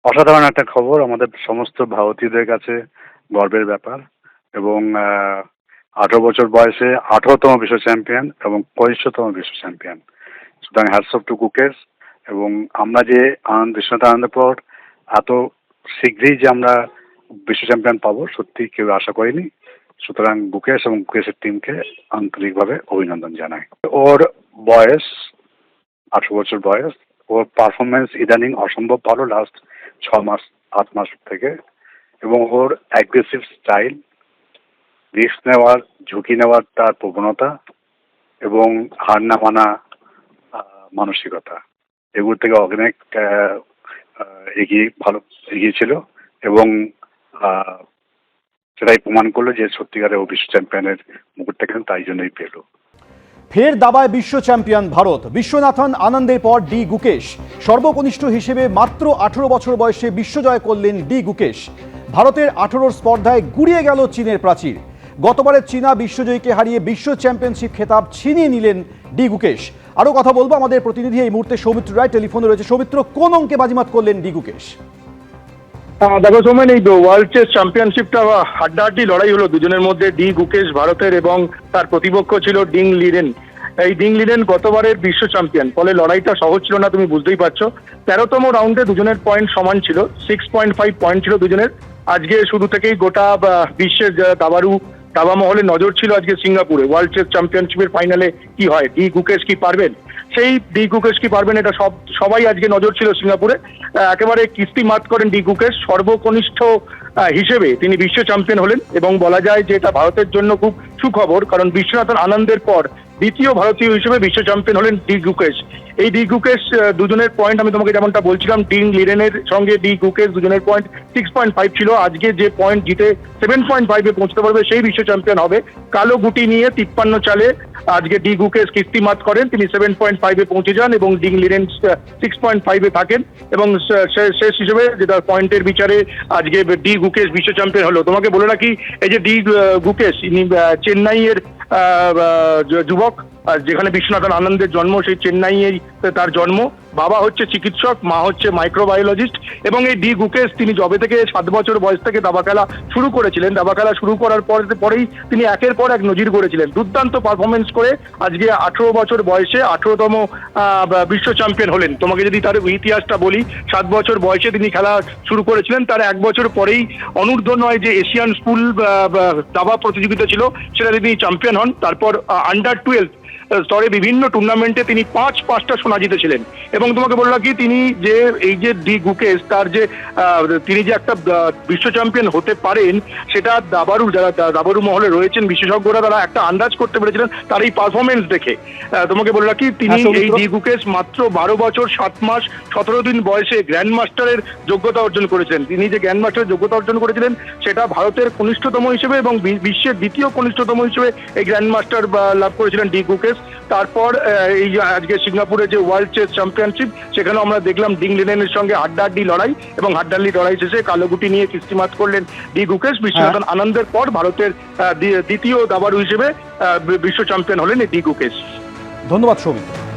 অসাধারণ একটা খবর আমাদের সমস্ত ভারতীয়দের কাছে গর্বের ব্যাপার। এবং 18 বছর বয়সে 18তম বিশ্ব চ্যাম্পিয়ন এবং 25তম বিশ্ব চ্যাম্পিয়ন। সুতরাং হ্যাটস অফ টু গুকেশ। এবং আমরা যে বিশ্বনাথ আনন্দের পর এত শীঘ্রই যে আমরা বিশ্ব চ্যাম্পিয়ন পাবো সত্যি কেউ আশা করিনি। সুতরাং গুকেশ এবং গুকেশের টিমকে আন্তরিকভাবে অভিনন্দন জানাই। ওর বয়স 18 বছর বয়স। ওর পারফরমেন্স ইদানিং অসম্ভব ভালো লাস্ট 6 মাস 8 মাস থেকে। এবং ওর অ্যাগ্রেসিভ স্টাইল, রিস্ক নেওয়ার, ঝুঁকি নেওয়ার তার প্রবণতা এবং হার না মানা মানসিকতা, এগুলো থেকে অনেক এগিয়েছিল। এবং সেটাই প্রমাণ করলো যে সত্যিকারের ও বিশ্ব চ্যাম্পিয়নের মুকুটটা কিন্তু তাই জন্যই পেল। ফের দাবায় বিশ্ব চ্যাম্পিয়ন ভারত। বিশ্বনাথন আনন্দের পর ডি গুকেশ সর্বকনিষ্ঠ হিসেবে মাত্র 18 বছর বয়সে বিশ্বজয় করলেন ডি গুকেশ। ভারতের 18 স্পর্ধায় গুড়িয়ে গেল চীনের প্রাচীর। গতবারের চীনা বিশ্বজয়ীকে হারিয়ে বিশ্ব চ্যাম্পিয়নশিপ খেতাব ছিনিয়ে নিলেন ডি গুকেশ। আরও কথা বলবো আমাদের প্রতিনিধি এই মুহূর্তে সৌমিত্র রায় টেলিফোনে রয়েছে। সৌমিত্র, কোন অঙ্কে বাজিমাত করলেন ডি গুকেশ? দেখো সৌমেন, এই ওয়ার্ল্ড চেস চ্যাম্পিয়নশিপটা হাড্ডাহাড্ডি লড়াই হলো দুজনের মধ্যে। ডি গুকেশ ভারতের এবং তার প্রতিপক্ষ ছিল ডিং লিরেন। এই ডিং লিরেন গতবারের বিশ্ব চ্যাম্পিয়ন, ফলে লড়াইটা সহজ ছিল না, তুমি বুঝতেই পারছো। 13তম রাউন্ডে দুজনের পয়েন্ট সমান ছিল, 6.5 পয়েন্ট ছিল দুজনের। আজকে শুরু থেকেই গোটা বিশ্বের দাবা মহলে নজর ছিল আজকে সিঙ্গাপুরে ওয়ার্ল্ড চেস চ্যাম্পিয়নশিপের ফাইনালে কি হয়, ডি গুকেশ কি পারবেন। সেই ডি গুকেশ কি পারবেন এটা সবাই আজকে নজর ছিল সিঙ্গাপুরে। একেবারে কিস্তি মাত করেন ডি গুকেশ। সর্বকনিষ্ঠ হিসেবে তিনি বিশ্ব চ্যাম্পিয়ন হলেন এবং বলা যায় যে এটা ভারতের জন্য খুব সুখবর, কারণ বিশ্বনাথন আনন্দের পর দ্বিতীয় ভারতীয় হিসেবে বিশ্ব চ্যাম্পিয়ন হলেন ডি গুকেশ। এই ডি গুকেশ দুজনের পয়েন্ট আমি তোমাকে যেমনটা বলছিলাম, ডিং লিরেনের সঙ্গে ডি গুকেশ দুজনের পয়েন্ট 6.5 ছিল। আজকে যে পয়েন্ট জিতে 7.5-এ পৌঁছতে পারবে সেই বিশ্ব চ্যাম্পিয়ন হবে। কালো গুটি নিয়ে 53 চালে আজকে ডি গুকেশ কিস্তিমাত করেন, তিনি 7.5-এ পৌঁছে যান এবং ডিং লিরেন 6.5-এ থাকেন। এবং শেষ হিসেবে যেটা পয়েন্টের বিচারে আজকে ডি গুকেশ বিশ্ব চ্যাম্পিয়ন হলো। তোমাকে বলে রাখি, এই যে ডি গুকেশ ইনি চেন্নাইয়ের যুবক, যেখানে বিশ্বনাথন আনন্দের জন্ম, সেই চেন্নাইয়েই তার জন্ম। বাবা হচ্ছে চিকিৎসক, মা হচ্ছে মাইক্রোবায়োলজিস্ট। এবং এই ডি গুকেশ তিনি যবে থেকে 7 বছর বয়স থেকে দাবা খেলা শুরু করেছিলেন, দাবা খেলা শুরু করার পরেই তিনি একের পর এক নজির গড়েছিলেন। দুর্দান্ত পারফরমেন্স করে আজকে 18 বছর বয়সে 18তম বিশ্ব চ্যাম্পিয়ন হলেন। তোমাকে যদি তার ইতিহাসটা বলি, 7 বছর বয়সে তিনি খেলা শুরু করেছিলেন, তার 1 বছর পরেই অনূর্ধ্ব 9 যে এশিয়ান স্কুল দাবা প্রতিযোগিতা ছিল সেটা তিনি চ্যাম্পিয়ন হন। তারপর আন্ডার 12 স্তরে বিভিন্ন টুর্নামেন্টে তিনি 5টা সোনা জিতেছিলেন। এবং তোমাকে বললাম কি, তিনি যে এই যে ডি গুকেশ তিনি যে একটা বিশ্ব চ্যাম্পিয়ন হতে পারেন, সেটা যারা দাবারু মহলে রয়েছেন বিশেষজ্ঞরা, তারা একটা আন্দাজ করতে পেরেছিলেন তার এই পারফরমেন্স দেখে। তোমাকে বললাম কি, তিনি এই ডি গুকেশ মাত্র 12 বছর 7 মাস 17 দিন বয়সে গ্র্যান্ড মাস্টারের যোগ্যতা অর্জন করেছিলেন। তিনি যে গ্র্যান্ড মাস্টারের যোগ্যতা অর্জন করেছিলেন সেটা ভারতের কনিষ্ঠতম হিসেবে এবং বিশ্বের দ্বিতীয় কনিষ্ঠতম হিসেবে এই গ্র্যান্ড মাস্টার লাভ করেছিলেন ডি গুকেশ। তারপর এই আজকে সিঙ্গাপুরে যে ওয়ার্ল্ড চেস চ্যাম্পিয়নশিপ, সেখানেও আমরা দেখলাম ডিং লিরেনের সঙ্গে হাড্ডাহাড্ডি লড়াই, এবং হাড্ডাহাড্ডি লড়াই শেষে কালোগুটি নিয়ে কিস্তিমাত করলেন ডি গুকেশ। বিশ্বনাথন আনন্দের পর ভারতের দ্বিতীয় দাবাড়ু হিসেবে বিশ্ব চ্যাম্পিয়ন হলেন ডি গুকেশ। ধন্যবাদ সৌমিত্র।